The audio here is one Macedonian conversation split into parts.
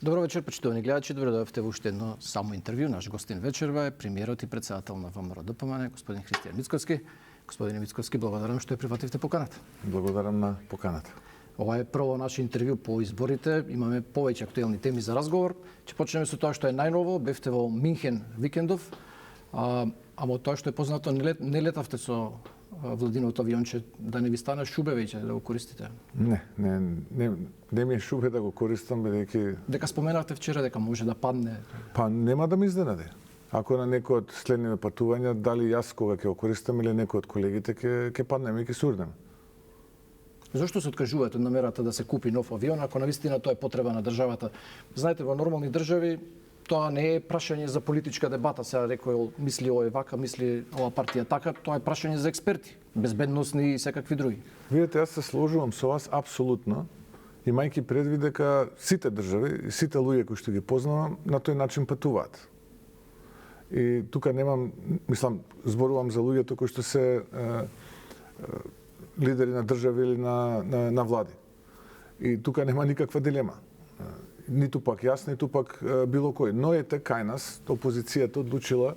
Добро вечер, почитувани гледачи. Добре дојавте во уште едно само интервју. Наш гостин вечерва е премиерот и председател на ВМРО-ДПМН, господин Христијан Мицковски. Господине Мицковски, благодарам што ја прифативте поканата. Благодарам на поканата. Ова е прво наше интервју по изборите. Имаме повеќе актуелни теми за разговор. Ќе почнеме со тоа што е најново. Бевте во Минхен викендов. Ама тоа што е познато, не летавте со Владиновото авионче, да не ви стане шубе веќе да го користите? Не ми е шубе да го користам, бидејќи... Дека споменавте вчера дека може да падне. Па нема да ми изненади. Ако на некој од следниве патувања, дали јас кога ќе го користам или некој од колегите ќе паднеме и ќе сурнеме. Зошто се откажувате од намерата да се купи нов авион, ако навистина тоа е потреба на државата? Знаете, во нормални држави тоа не е прашање за политичка дебата, сега рекој мисли овој вака, мисли ова партија така, тоа е прашање за експерти, безбедносни и секакви други. Видете, јас се сложувам со вас апсолутно, имајќи предвид дека сите држави и сите луѓе кои што ги познавам на тој начин патуваат. И тука немам, мислам, зборувам за луѓето кои што се лидери на држави или на влади. И тука нема никаква дилема. Ниту пак јас, ниту пак било кој. Но ете кај нас, опозицијата одлучила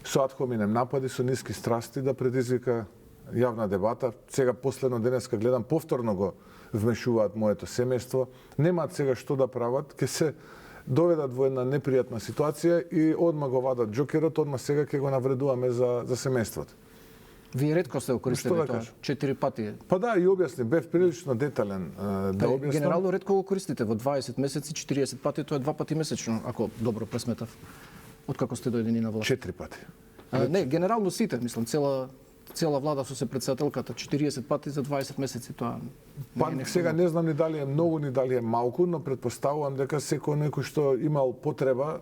со ad hominem напади, со ниски страсти да предизвика јавна дебата. Сега последно денеска гледам, повторно го вмешуваат моето семејство. Немаат сега што да прават, ќе се доведат во една непријатна ситуација и одма го вадат џокерот, одма сега ќе го навредуваме за семејството. Вие ретко сте го користеле тоа, 4 пати. Па да, и објасни, бев прилично детален да објаснам. Генерално ретко го користите, во 20 месеци, 40 пати, тоа е 2 пати месечно, ако добро пресметав. Откако сте дојдени на власт? 4 пати. Не, генерално сите, мислам, цела влада со председателката, 40 пати за 20 месеци, тоа па, сега не знам ни дали е многу, ни дали е малку, но предпоставувам дека секој некој што имал потреба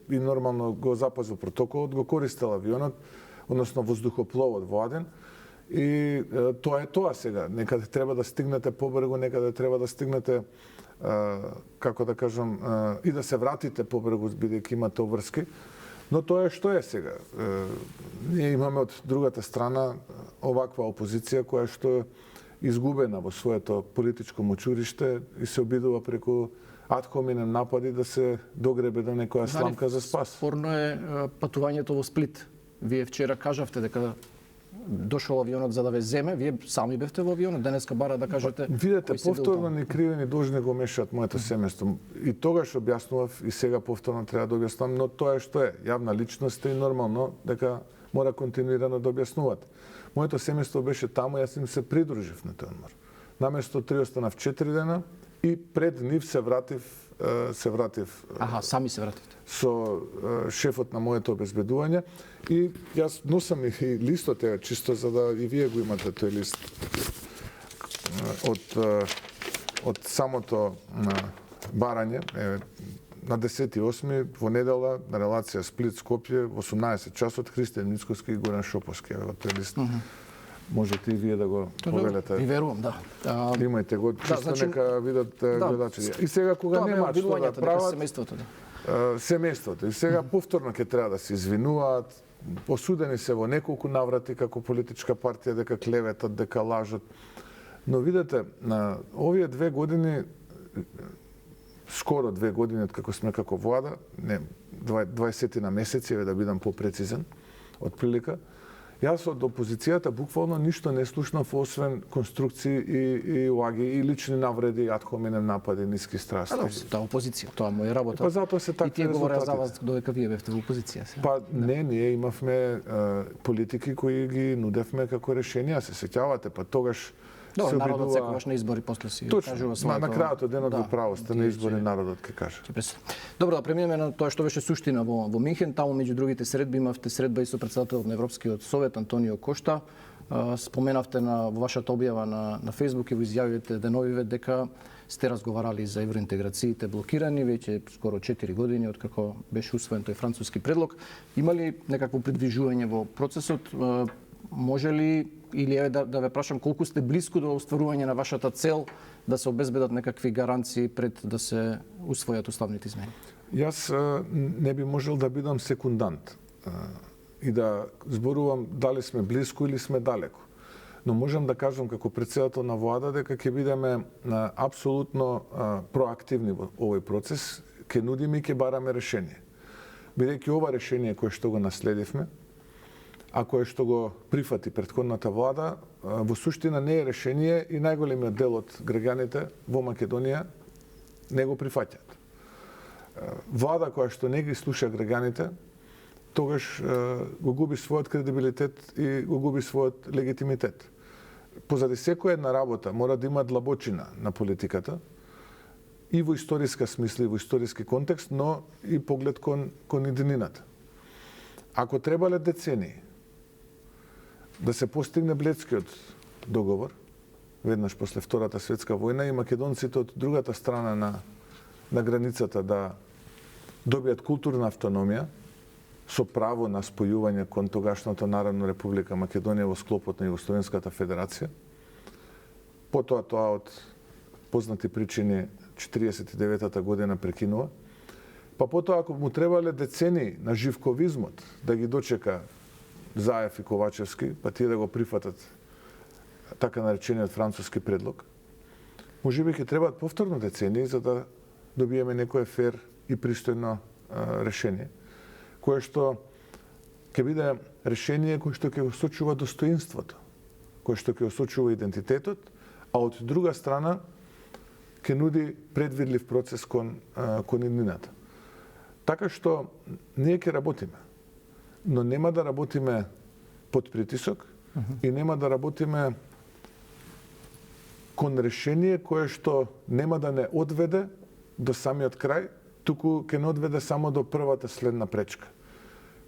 и нормално го запазил протоколот, го користел авионот, односно воздухопловот владен, и тоа е тоа сега. Некаде треба да стигнете побрегу, некаде треба да стигнете, како да кажам, и да се вратите побрегу, бидејќи имате обврски. Но тоа е што е сега. Ние имаме од другата страна оваква опозиција која што е изгубена во своето политичко мочуриште и се обидува преку ad hominem напади да се догребе до некоја сламка за спас. Спорно е патувањето во Сплит. Вие вчера кажавте дека дошол авионот за да ве земе, вие сами бевте во авионот, денеска бара да кажете... Видете, повторно ни кривени должни го мешаат моето семејство. И тогаш објаснував и сега повторно треба да објаснувам, но тоа е што е. Јавна личност и нормално дека мора континуирано да објаснуваат. Моето семејство беше таму, јас им се придружив на тој одмор. Наместо 3 останав 4 дена и пред нив се вратив. Аха, сами се вративте. Со шефот на моето обезбедување и јас носам и листот чисто за да и вие го имате тој лист од самото барање на 10.8. во недела на релација Сплит-Скопје во 18 часот Христијан Мицковски и Горан Шоповски. Ево тој лист. Можете и вие да го повелете. Ви верувам, да. Имајте го, чисто нека видат гледачите. И сега кога немаат што да прават, семејството. И сега повторно ќе треба да се извинуваат. Осудени се во неколку наврати како политичка партија дека клеветат, дека лажат. Но видете, на овие 2 години, скоро 2 години од како сме како влада, 20 на месеци, да бидам попрецизен, од прилика, јас од опозицијата буквално ништо не слушнав освен конструкции и лаги и лични навреди, ad hominem напади, ниски страсти. Тоа опозиција, тоа моја работа. Па затоа се такви резултати. И тие говореа за вас додека вие бевте во опозиција. Па не, ние имавме политики кои ги нудевме како решенија, се сеќавате, па тогаш се обидува... Народот секогаш на избори после си кажува своето... На крајот од денот во право сте на избори, народот ќе каже. Добро, да преминеме на тоа што беше суштина во Минхен. Таму меѓу другите средби имавте средба и со председателот на Европскиот совет Антонио Кошта. Споменавте во вашата објава на Facebook и во изјавите деновиве дека сте разговарали за евроинтеграциите блокирани веќе скоро 4 години откако беше усвоен тој француски предлог. Има ли некакво придвижување во процесот? Може ли или да ве прашам колку сте блиску до остварување на вашата цел да се обезбедат некакви гаранции пред да се усвојат уставните измени? Јас не би можел да бидам секундант и да зборувам дали сме блиску или сме далеку. но можам да кажам како претседател на влада дека ќе бидеме апсолутно проактивни во овој процес, ќе нудиме и ќе бараме решение. Бидејќи ова решение кое што го наследивме, а кое што го прифати претходната влада, во суштина не е решение и најголемиот дел од граѓаните во Македонија не го прифаќаат. Влада која што не ги слуша граѓаните, тогаш го губи својот кредибилитет и го губи својот легитимитет. Позади секоја една работа мора да има длабочина на политиката, и во историска смисла, и во историски контекст, но и поглед кон иднината. Ако требале децении да се постигне Бледскиот договор, веднаш после Втората светска војна, и македонците од другата страна на границата да добијат културна автономија, со право на спојување кон тогашната Народна република Македонија во склопот на Југословенската федерација. Потоа тоа од познати причини 49-та година прекинува. Па потоа ако му требале децении на живковизмот да ги дочека Заев и Ковачевски, па тие да го прифатат така наречениот француски предлог, можеби ќе требаат повторно децении за да добиеме некое фер и пристојно решение, кое што ќе биде решение кое што ќе го сочува достоинството, кое што ќе го сочува идентитетот, а од друга страна ќе нуди предвидлив процес кон иднината. Така што ние ќе работиме, но нема да работиме под притисок и нема да работиме кон решение кое што нема да не одведе до самиот крај, туку ќе не одведе само до првата следна пречка.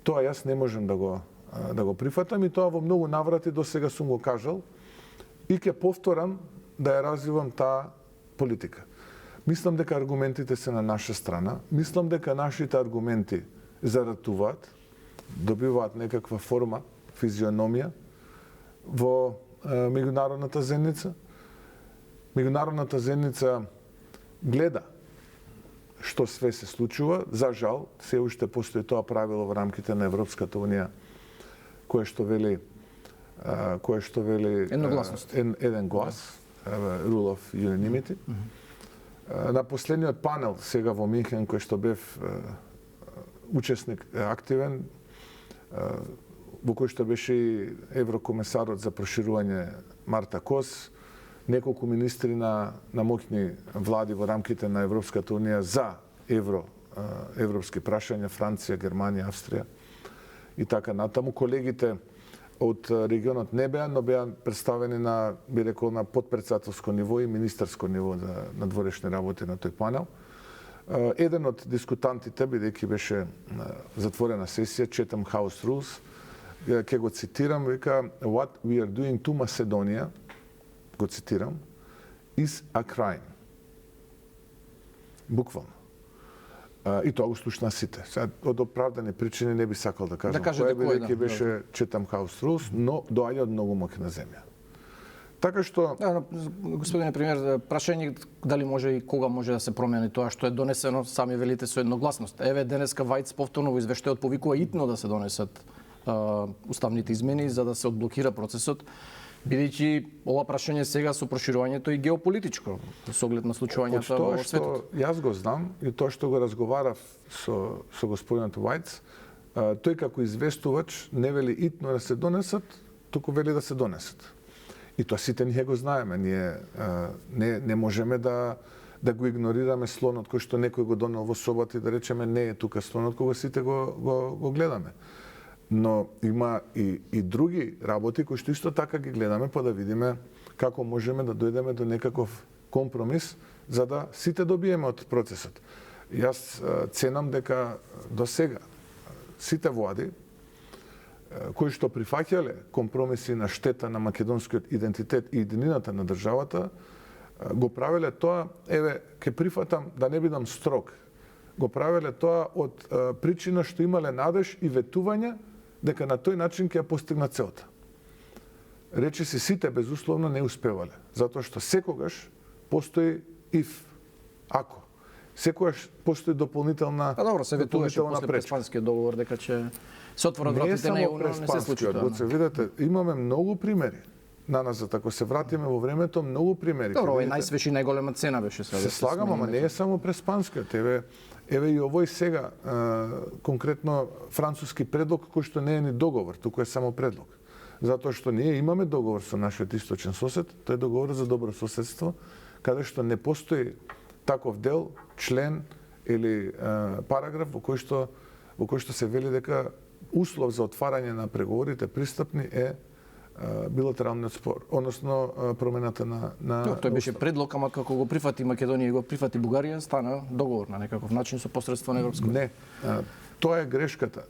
Тоа јас не можам да го прифатам и тоа во многу наврати до сега сум го кажал и ќе повторам да ја развивам таа политика. Мислам дека аргументите се на наша страна, мислам дека нашите аргументи заратуваат, добиваат некаква форма, физиономија во меѓународната заедница. Меѓународната заедница гледа што све се случува. За жал, се уште постои тоа правило во рамките на Европската унија кое што вели едногласност. Еден глас, rule of unanimity. На последниот панел сега во Минхен кој што бев учесник активен, во кој што беше и еврокомесарот за проширување Марта Кос, неколку министри на моќни влади во рамките на Европската унија за европски прашања, Франција, Германија, Австрија и така натаму. Колегите од регионот не беа, но беа представени на, би рекол, на подпредседателско ниво и министерско ниво на дворешни работи на тој панел. Еден од дискутантите, бидејќи беше затворена сесија, Chatham House Rules, ќе го цитирам, вика, "What we are doing to Macedonia", го цитирам, "is a crime". Буквално. И тоа го слушна сите. Сега, од оправдани причини не би сакал да кажам кој, бидејќи беше Chatham House Rules, но доаѓа од многу моќна земја. Така што... Господине премиер, прашање дали може и кога може да се промени тоа што е донесено, сами велите со едногласност. Еве денеска Вајц повторно во извештајот повикува итно да се донесат уставните измени за да се одблокира процесот, бидејќи ова прашање сега со проширувањето и геополитичко, со оглед на случувањата во светот. Јас го знам и тоа што го разговарав со господинот Вајц, тој како известувач не вели итно да се донесат, туку вели да се донесат. И тоа сите ние го знаеме. Ние не можеме да го игнорираме слонот кој што некој го донел во собата и да речеме не е тука слонот кога сите го гледаме. Но има и други работи кои што исто така ги гледаме, па да видиме како можеме да дојдеме до некаков компромис за да сите добиеме од процесот. Јас ценам дека до сега сите влади кои што прифаќале компромиси на штета на македонскиот идентитет и иднината на државата, го правеле тоа, еве, ќе прифатам да не бидам строг, го правеле тоа од причина што имале надеж и ветување дека на тој начин ќе ја постигнат целта. Речиси сите безусловно не успевале, затоа што секогаш постои ако. Секогаш постои дополнителна добро, се ветуваше после Преспанскиот договор дека ќе се отворат вратите на ЕУ, но не се случи тоа. Видете, имаме многу примери наназад, ако се вратиме во времето, многу примери. Добро, овој најсвеж и најголема цена беше сега. Се слагам, ама не е само преспанскиот. Еве и овој сега конкретно француски предлог кој што не е ни договор, туку е само предлог. Затоа што ние имаме договор со нашиот источен сосед, тој е договор за добро соседство, каде што не постои таков дел, член или параграф во кој што се вели дека услов за отварање на преговорите пристапни е билатералниот спор, односно промената на тој беше предлог, ама како го прифати Македонија и го прифати Бугарија, стана договор на некаков начин со посредство на Европската. Не, тоа е грешката.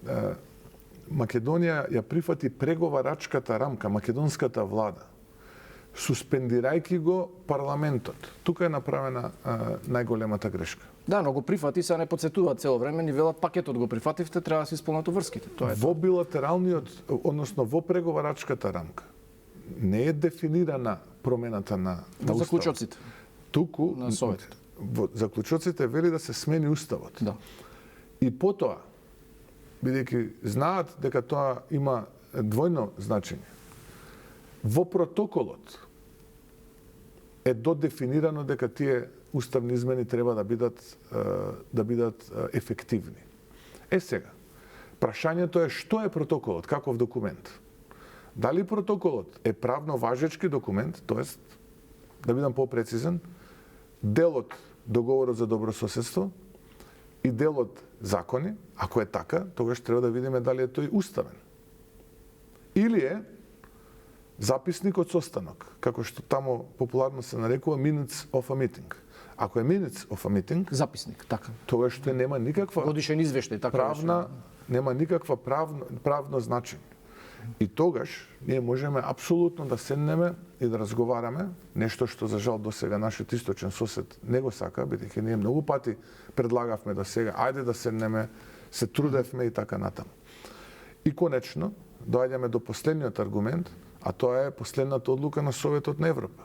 Македонија ја прифати преговарачката рамка, македонската влада, суспендирајќи го парламентот. Тука е направена најголемата грешка. Да, но го прифати, се не подсетуваат цело време, ни велат пакетот го прифативте, треба да се исполнат врските. Тоа е. Во билатералниот, односно во преговарачката рамка, не е дефинирана промената на Во заклучоците. Туку на Советот. Во заклучоците вели да се смени уставот. Да. И потоа, бидејќи знаат дека тоа има двојно значење, во протоколот е додефинирано дека тие уставни измени треба да бидат ефективни. Сега, прашањето е што е протоколот, каков документ? Дали протоколот е правно важечки документ, тоест, да бидам попрецизен, делот договорот за добрососедство и делот закони, ако е така, тогаш треба да видиме дали е тој уставен. Или е записник од состанок, како што тамо популарно се нарекува minutes of a meeting. Ако е minutes of a meeting, Записник, така. тогаш што нема никаква Годишен извештај, така правна, нема никаква правно значење. И тогаш ние можеме апсолутно да седнеме и да разговараме, нешто што за жал досега нашиот источен сосед не го сака, бидејќи ние многу пати предлагавме до сега, ајде да седнеме, се трудевме и така натаму. И конечно, доаѓаме до последниот аргумент, а тоа е последната одлука на Советот на Европа.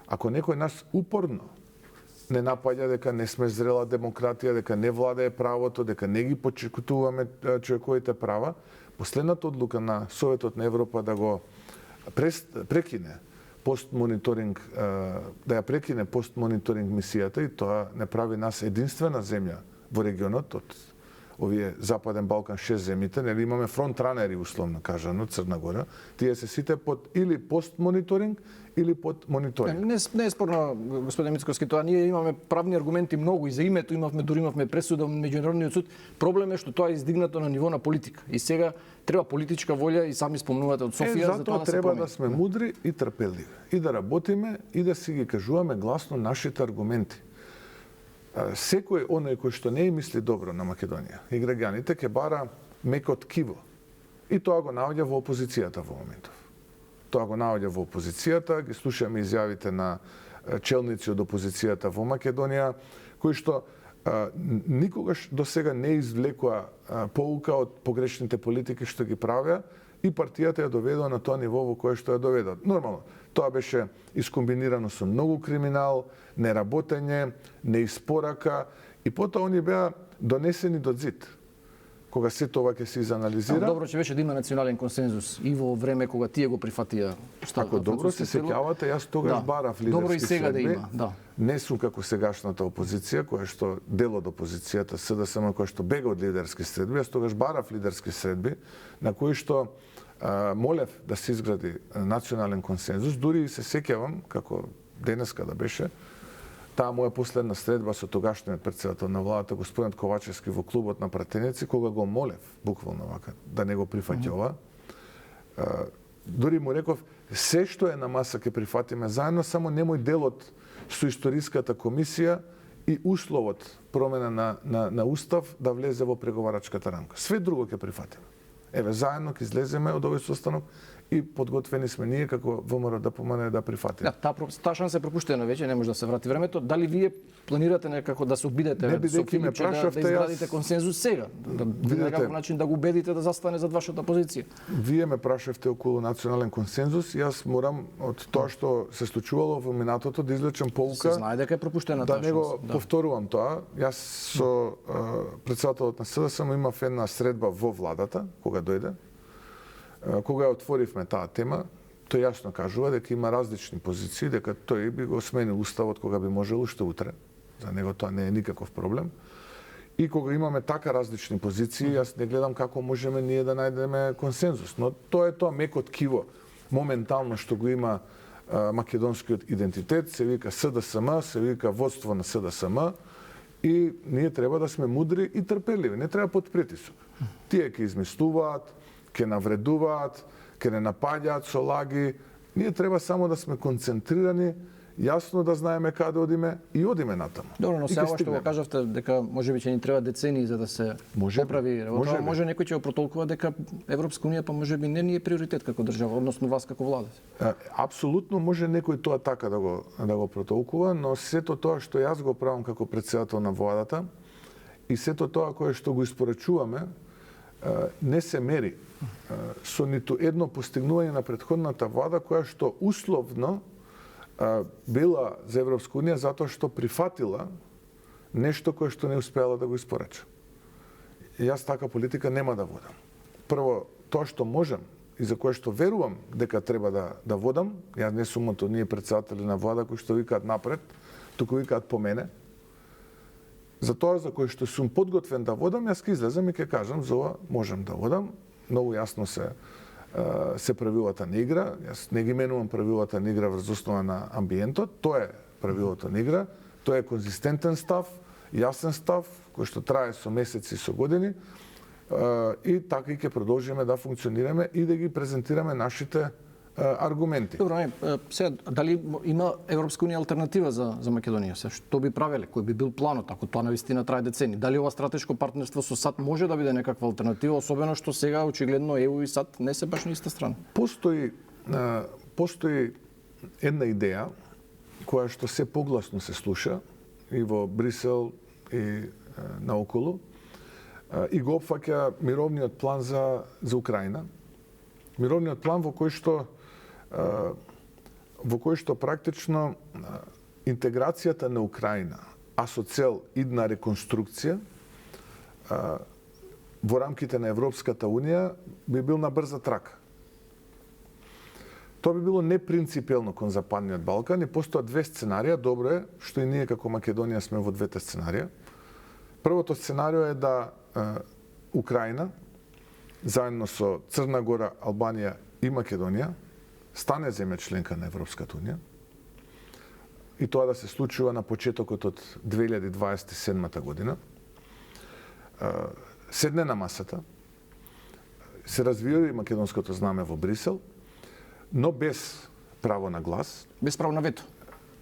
Ако некој нас упорно не напаѓа дека не сме зрела демократија, дека не владее правото, дека не ги почитуваме човековите права, последната одлука на Советот на Европа да го прекине постмониторинг, да ја прекине постмониторинг мисијата, и тоа не прави нас единствена земја во регионот од овие Западен Балкан 6 земјите, нели имаме фронтранери условно кажано, Црна Гора, тие се сите под или постмониторинг или под мониторинг. Не е спорно, господин Мицковски, тоа ние имаме правни аргументи многу и за името имавме пресуда во меѓународниот суд. Проблем е што тоа е издигнато на ниво на политика. И сега треба политичка волја и сами спомнувате од Софија за тоа да се треба промени. да сме мудри и трпеливи и да работиме и да си ги кажуваме гласно нашите аргументи. Секој оној кој што не мисли добро на Македонија и граѓаните ќе бара меко ткиво. И тоа го наоѓа во опозицијата во моментов. Тоа го наоѓа во опозицијата, ги слушаме изјавите на челници од опозицијата во Македонија, кои што никогаш до сега не извлекоа поука од погрешните политики што ги правеа и партијата ја доведоа на тоа ниво во кое што ја доведоа. Нормално, тоа беше искомбинирано со многу криминал, неработење, неиспорака и потоа они беа донесени до зид. Кога сето ова ќе се изанализира. Добро че беше да има национален консензус и во време кога тие го прифатија. Ако добро се сеќавате, јас тогаш барав лидерски добро и сега средби. да има, да. Не сум како сегашната опозиција, која што дел од опозицијата, СДСМ, која што бега од лидерски средби, јас тогаш барав лидерски средби, на кои што молев да се изгради национален консензус, дури и се сеќавам, како денеска да беше, таа моја последна средба со тогашниот претседател на владата, господин Ковачевски, во клубот на пратеници, кога го молев, буквално вака, да не го прифаќа ова, дури му реков, се што е на маса ќе прифатиме заедно, само немој делот со историската комисија и условот промена на устав да влезе во преговарачката рамка. Све друго ќе прифатиме. Еве, заедно ќе излеземе од овој состанок и подготвени сме ние како ВМРО да помане да прифатиме. Да, таа шанса е пропуштена веќе, не може да се врати времето. Дали вие планирате некако да се обидете со Филипче да изградите консензус сега? Да на некаков начин да го убедите да застане зад вашата позиција? Вие ме прашавте околу национален консензус, јас морам од тоа што се случувало во минатото да извлечам полука. Се знае дека е пропуштена да таа шанса. Да не го повторувам тоа. Јас со претседателот на СДСМ имав една средба во владата, кога дојде. Кога ја отворивме таа тема, тој јасно кажува дека има различни позиции, дека тој би го сменил уставот кога би можел уште утре. За него тоа не е никаков проблем. И кога имаме така различни позиции, јас не гледам како можеме ние да најдеме консензус. Но тоа е тоа меко ткиво моментално што го има македонскиот идентитет, се вика СДСМ, се вика водство на СДСМ и ние треба да сме мудри и трпеливи, не треба под притисок. Тие ќе измислуваат, ќе навредуваат, ќе не напаѓаат со лаги. Ние треба само да сме концентрирани, јасно да знаеме каде одиме и одиме натаму. Добро, но сега што го кажавте дека можеби ќе ни треба децении за да се поправи работа, може некој ќе го протолкува дека Европска унија па можеби не ни е приоритет како држава, односно вас како влада. Апсолутно може некој тоа така да го протолкува, но сето тоа што јас го правам како претседател на владата и сето тоа кое што го испорачуваме не се мери со ниту едно постигнување на претходната влада која што условно била за Европска унија затоа што прифатила нешто кое што не успеала да го испорача. И јас така политика нема да водам. Прво, тоа што можам и за кое што верувам дека треба да водам, јас не сум од ние претседатели на влада кои што викаат напред, туку викаат по мене. За тоа за кое што сум подготвен да водам, јас ќе излезам и ќе кажам за ова можам да водам. Многу јасно се правилата на игра. Јас не ги менувам правилата на игра врз основа на амбиентот. Тоа е правилото на игра. Тоа е конзистентен став, јасен став, кој што трае со месеци и со години. И така и ќе продолжиме да функционираме и да ги презентираме нашите аргументи. Добро, сега дали има Европска унија алтернатива за Македонија? Што би правеле? Кој би бил планот ако тоа навистина трае децени? Дали ова стратешко партнерство со САД може да биде некаква алтернатива, особено што сега очигледно ЕУ и САД не се баш на иста страна? Постои една идеја која што се погласно се слуша и во Брисел и наоколу и го опфаќа мировниот план за Украина. Мировниот план во кој што практично интеграцијата на Украина, а со цел идна реконструкција во рамките на Европската унија би бил на брза трака. Тоа би било непринципелно кон Западниот Балкан и постојат две сценарија. Добро е што и ние како Македонија сме во двете сценарија. Првото сценарио е да Украина заедно со Црна Гора, Албанија и Македонија стане земја членка на Европската унија и тоа да се случува на почетокот од 2027 година. Седне на масата, се развива и македонското знаме во Брисел, но без право на глас. Без право на вето.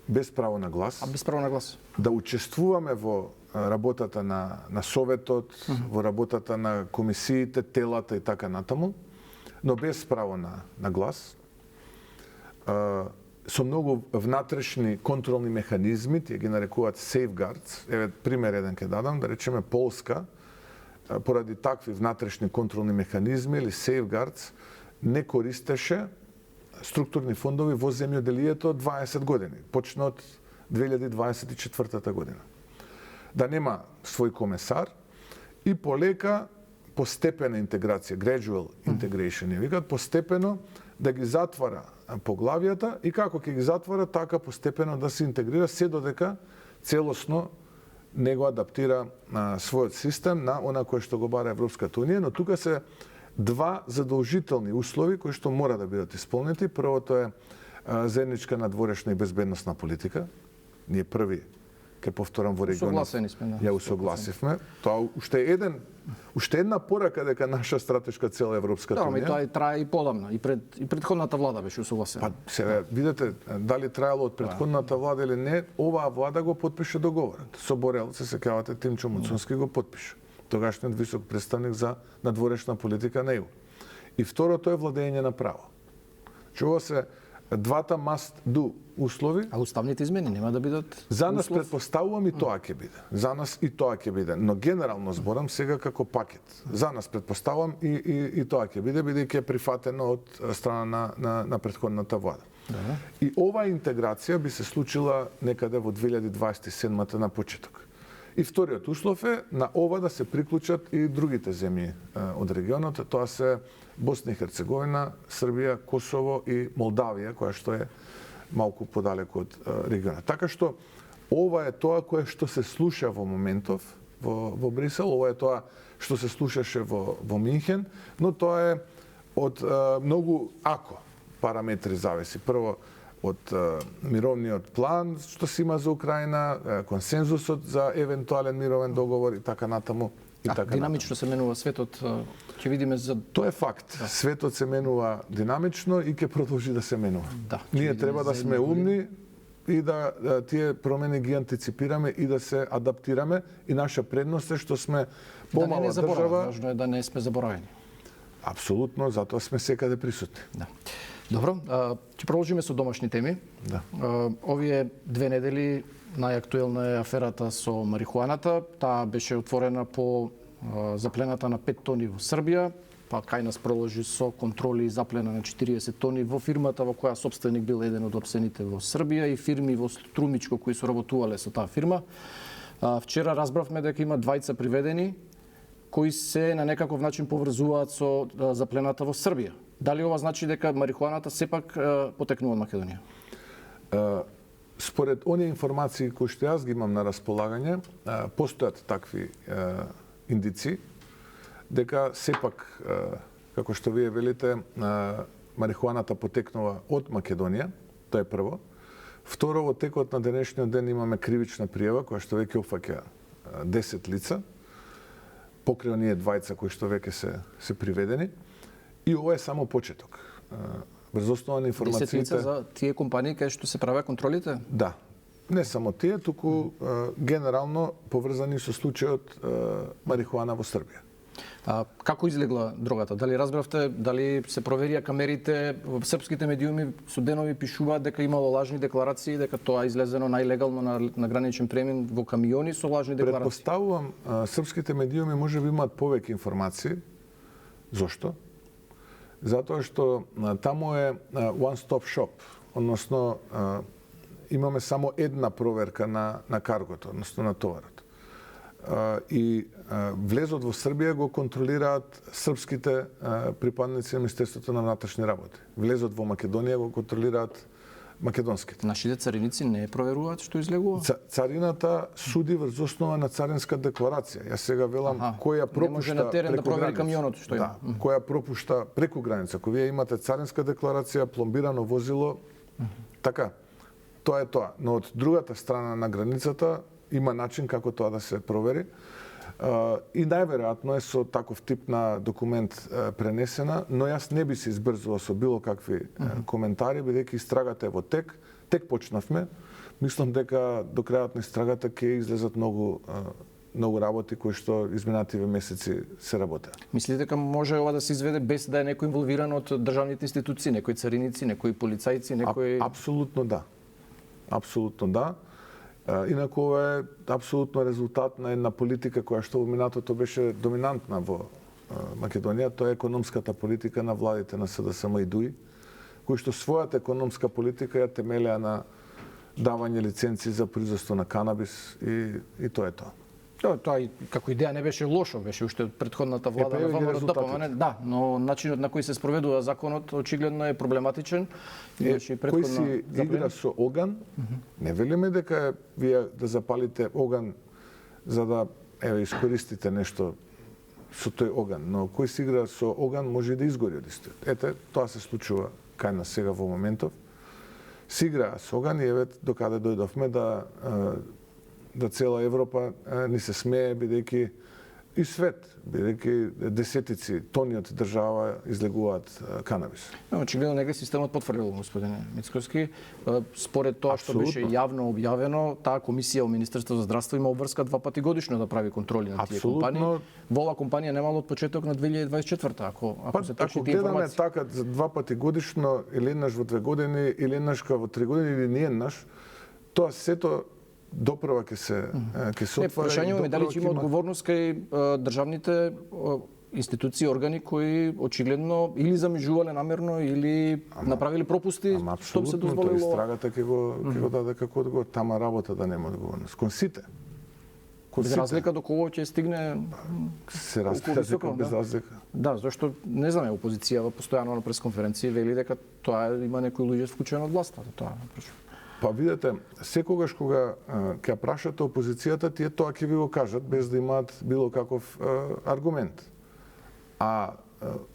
Без право на глас. А без право на глас? Да учествуваме во работата на Советот, во работата на комисиите, телата и така натаму, но без право на глас. Со многу внатрешни контролни механизми, тие ги нарекуваат safeguards. Еве пример еден ќе дадам, да речеме Полска, поради такви внатрешни контролни механизми или safeguards, не користеше структурни фондови во земјоделието 20 години, почна од 2024 година. Да нема свој комесар и полека постепена интеграција, gradual integration, викаат постепено да ги затвара поглавијата и како ќе ги затвара, така постепено да се интегрира се додека целосно не го адаптира својот систем на она кое што го бара Европската унија, но тука се два задолжителни услови кои што мора да бидат исполнети. Првото е заедничка надворешна и безбедносна политика. Ние први, ке повторам, во регионот ја усогласивме. Тоа уште една порака дека наша стратешка цел е Европската унија. Да, тоа трае и подамна, и предходната влада беше усогласена. Па сега видете дали траело од предходната влада или не, оваа влада го потпише договорот. Со Борел, се сеќавате, Тимчо Муцунски го потпише. Тогашниот висок представник за надворешна политика на ЕУ. И второто е владење на право. Ова се двата must-do услови. А уставните измени нема да бидат за нас предпоставувам и тоа ќе биде. За нас и тоа ќе биде, но генерално зборам сега како пакет. За нас предпоставувам и тоа ќе биде, бидејќи е прифатено од страна на претходната влада. Да. И оваа интеграција би се случила некаде во 2027 на почеток. И вториот услов е на ова да се приклучат и другите земји од регионот, тоа се Босна и Херцеговина, Србија, Косово и Молдавија, која што е малку подалеку од регионот. Така што ова е тоа кое што се слуша во моментов во Брисел, ова е тоа што се слушаше во Минхен, но тоа е од многу параметри зависи. Прво од мировниот план што се има за Украина, консензусот за евентуален мировен договор и така натаму. Динамично се менува светот, ќе видиме за... Тоа е факт. Да. Светот се менува динамично и ќе продолжи да се менува. Да, ние треба да сме умни и да тие промени ги антиципираме и да се адаптираме. И наша предност е што сме помала држава. Важно е да не сме заборавени. Апсолутно, затоа сме секаде присутни. Да. Добро, ќе продолжиме со домашни теми. Да. Овие 2 недели најактуелна е аферата со марихуаната. Таа беше отворена по заплената на 5 тони во Србија, па кај нас продолжи со контроли и заплена на 40 тони во фирмата во која сопственик бил еден од опсените во Србија и фирми во Струмичко кои соработувале со таа фирма. Вчера разбравме дека има двајца приведени кои се на некаков начин поврзуваат со заплената во Србија. Дали ова значи дека марихуаната сепак потекнува од Македонија? Според оние информации кои што јас ги имам на располагање, постојат такви индици дека сепак, како што вие велите, марихуаната потекнува од Македонија, тоа е прво. Второ, во текот на денешниот ден имаме кривична пријава која што веќе опфаќа 10 лица, покрај оние двајца кои што веќе се приведени. И ова е само почеток. Врз основа на информациите... 10 лица за тие компании кај што се правеа контролите? Да. Не само тие, туку генерално поврзани со случајот марихуана во Србија. Како излегла дрогата? Дали разбравте, дали се проверија камерите? Во српските медиуми со денови пишуваат дека имало лажни декларации, дека тоа излезено најлегално на граничен премин во камиони со лажни декларации. Предпоставувам, српските медиуми може би имаат повеќе информации. Зошто? Затоа што таму е one-stop shop, односно имаме само една проверка на каргото, односно на товарот. И влезот во Србија го контролираат српските припадници на Министерството на внатрешни работи. Влезот во Македонија го контролираат македонските. Нашите цариници не проверуваат што излегува? Царината суди врз основа на царинска декларација. Јас сега велам која пропушта не може на терен да провери камионот што има. Која пропушта преку граница. Ако вие имате царинска декларација, пломбирано возило, така, тоа е тоа. Но од другата страна на границата има начин како тоа да се провери. И најверојатно е со таков тип на документ пренесена, но јас не би се избрзувал со било какви коментари, бидејќи истрагата е во тек. Тек почнавме. Мислам дека до крајот на истрагата ќе излезат многу работи кои што изминативе месеци се работеа. Мислите дека може ова да се изведе без да е некој инволвиран од државните институции, некои цариници, некои полицајци, некои... Апсолутно да. Апсолутно да. Инаку ова е апсолутно резултат на една политика која што во минатото беше доминантна во Македонија. Тоа е економската политика на владите на СДСМ и ДУИ, кои што својата економска политика ја темелеа на давање лиценци за производство на канабис и тоа е тоа. Тоа и како идеја не беше лошо, беше уште од претходната влада на ВМРО да помене, да, но начинот на кој се спроведува законот очигледно е проблематичен. Кој си игра со оган, не велиме дека вие да запалите оган за да искористите нешто со тој оган, но кој си игра со оган може и да изгори од истиот. Ете, тоа се случува кај нас сега во моментов. Си играа со оган и еве докаде дојдовме да цела Европа ни се смее, бидејќи и свет, бидејќи десетици тони од држава излегуваат канабис. Очигледно негде системот потврдил, господине Мицковски. Според тоа што беше јавно објавено, таа комисија во Министерството за здравство има обврска 2 пати годишно да прави контроли на тие компании. Во оваа компанија немало од почеток на 2024-та, ако се точни тие информации. Ако гледаме така за 2 пати годишно, или еднаш во 2 години, или еднаш во 3 години, или не еднаш, тоа сето доправа ќе се отвара. Прашањето е дали ќе има одговорност кај државните институции, органи кои очигледно или замижувале намерно или направиле пропусти, што се дозволило. Истрагата ќе го даде како одговор, тама работа да нема одговорност. Кон сите. Без разлика до кого ќе стигне се високо, разлика без да. разлика. Да, зашто не знаме, опозицијава постојано на пресконференции вели дека тоа има некои луѓе вклучени од власта, тоа. Па видете, секогаш кога ќе прашате опозицијата, тие тоа ќе ви го кажат без да имаат било каков аргумент. А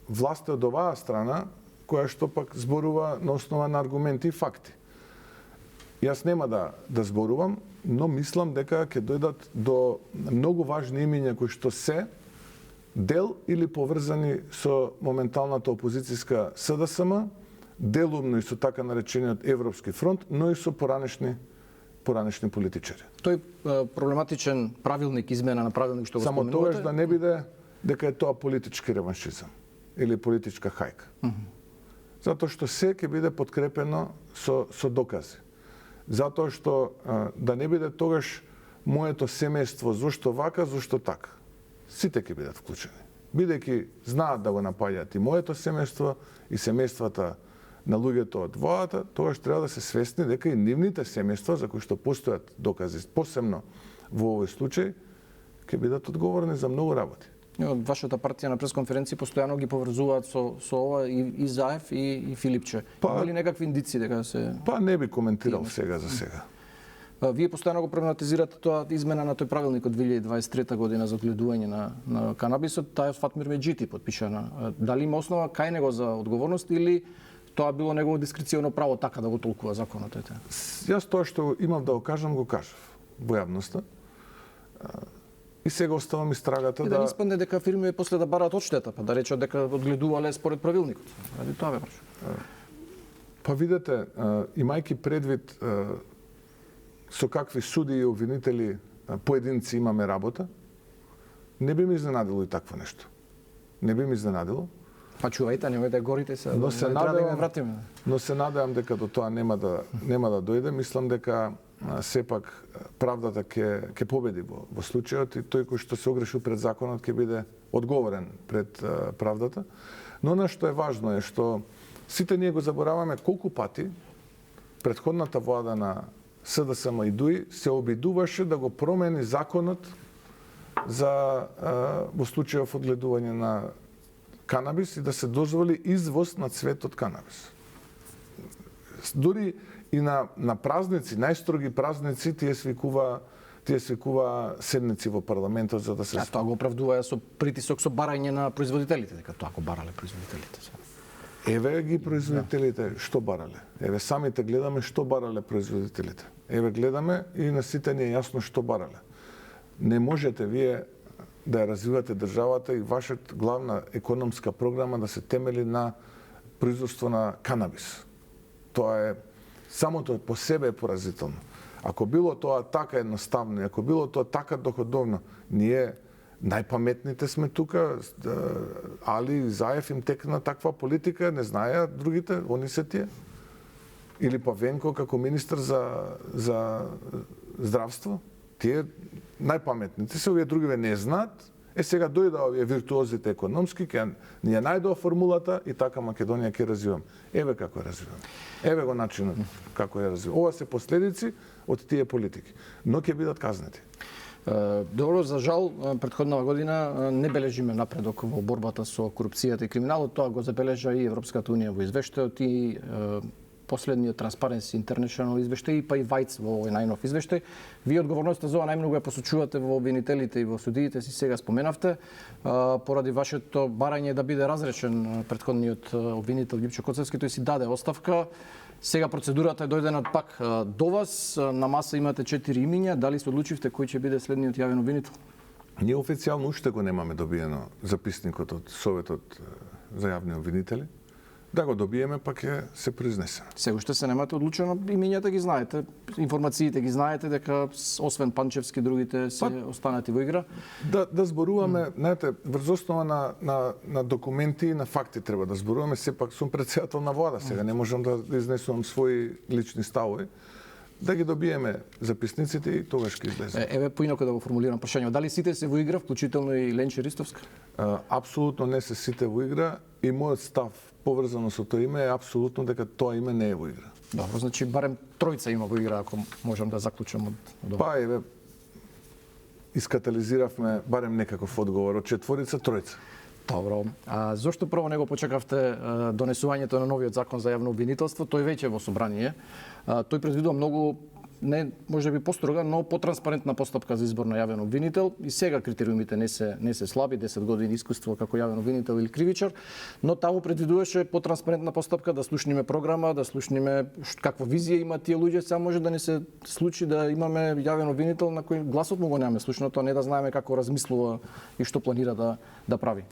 власта од оваа страна која што пак зборува на основа на аргументи и факти. Јас нема да зборувам, но мислам дека ќе дојдат до многу важни имиња кои што се дел или поврзани со моменталната опозицијска СДСМ, делумно и со така наречениот Европски фронт, но и со поранешни политичари. Тој проблематичен правилник, измена на правилник што го Само споменувате. тогаш да не биде дека е тоа политички реваншизам или политичка хајка. Затоа што се ќе биде подкрепено со докази. Затоа што да не биде тогаш моето семејство зошто вака, зошто така. Сите ќе бидат вклучени. Бидејќи знаат да го напаѓаат и моето семејство и семејствата на луѓето од владата, тогаш треба да се свесни дека и нивните семејства за кои што постојат докази, посебно во овој случај, ќе бидат одговорни за многу работи. Од вашата партија на пресконференции постојано ги поврзуваат со ова и Заев и Филипче. Има ли некакви индици дека се... Па не би коментирал сега за сега. Вие постојано го проблематизирате тоа измена на тој правилник од 2023 година за одгледување на канабисот, таа е Фатмир Меджити подпишана. Дали има основа кај него за одговорност или тоа било негово дискреционо право така да го толкува законот? Јас тоа што имав да го кажам во јавноста. И сега оставам истрагата да не испадне дека фирми после да бараат одштета, па да речат дека одгледувале според правилникот. Ради тоа ве прашувам. Па видете, имајќи предвид со какви суди и обвинители поединци имаме работа, не би ми изненадило и такво нешто. Не би ми изненадило. Па чувајте, немој да горите се. Но се надевам дека до тоа нема да дојде. Мислам дека сепак правдата ќе победи во случајот и тој кој што се огрешил пред законот ќе биде одговорен пред правдата. Но она што е важно е што сите ние го забораваме колку пати претходната влада на СДСМ и ДУИ се обидуваше да го промени законот за во случајов одгледување на канабис и да се дозволи извоз на цвет од канабис. Дури и на празници, најстроги празници, тие свикува седници во парламентот за да се... Тоа го оправдува со притисок со барање на производителите, дека тоа го барале производителите. Еве ги производителите што барале. Еве самите гледаме што барале производителите. Еве гледаме и на сите ни е јасно што барале. Не можете вие да ја развивате државата и вашата главна економска програма да се темели на производство на канабис. Тоа е самото по себе е поразително. Ако било тоа така едноставно, ако било тоа така доходовно, ние најпаметните сме тука, Али и Заев им текна таква политика, не знаеа другите, они се тие. Или па Венко како министр за здравство. Тие најпаметните се, овие другиве не знаат. Сега дојда овие виртуозите економски, ни ја најдоа формулата и така Македонија ќе развивам. Еве како ја развивам. Еве го начинот како ја развивам. Ова се последици од тие политики, но ќе бидат казнети. Добро, за жал, претходнава година не бележиме напредок во борбата со корупцијата и криминалот. Тоа го забележа и Европската унија во извештајот и последниот Transparency International извештај, па и Вајц во овој најнов извештај. Вие одговорноста за ова најмногу ја посочувате во обвинителите и во судиите, си сега споменавте, поради вашето барање да биде разрешен претходниот обвинител Лјупчо Коцевски, тој си даде оставка. Сега процедурата е дојдена пак до вас, на маса имате 4 имиња, дали се одлучивте кој ќе биде следниот јавен обвинител? Ние официјално уште го немаме добиено записникот од Советот за јавни обвинители. Да го добиеме, па ќе се произнесеме. Се уште се немате одлучено, имињата ги знаете, информациите ги знаете дека освен Панчевски другите се останати во игра. Да зборуваме, знаете, врз основа на документи и на факти треба да зборуваме, сепак сум претседател на влада сега, не можам да изнесувам своји лични ставови. Да ги добиеме записниците и тогаш ќе излезе. Еве поинаку да го формулирам прашањето. Дали сите се во игра, вклучително и Ленче Ристовска? Апсолутно не се сите во игра и мојот став поврзано со тоа име е апсолутно дека тоа име не е во игра. Добро, значи барем тројца има во игра, ако можам да заклучам од ова. Па еве, искатализиравме барем некаков одговор од четворица, тројца. Добро. А зошто прво не го почекавте донесувањето на новиот закон за јавно обвинителство? Тој веќе е во собрание. Тој предвидува многу не можеби построга, но потранспарентна постапка за избор на јавен обвинител. И сега критериумите не се слаби, 10 години искуство како јавен обвинител или кривичар, но таму предвидуваше потранспарентна постапка да слушниме програма, да слушниме каква визија имаат тие луѓе. Сега може да не се случи да имаме јавен обвинител на кој гласот му го немаме слушнато, не да знаеме како размислува и што планира да прави.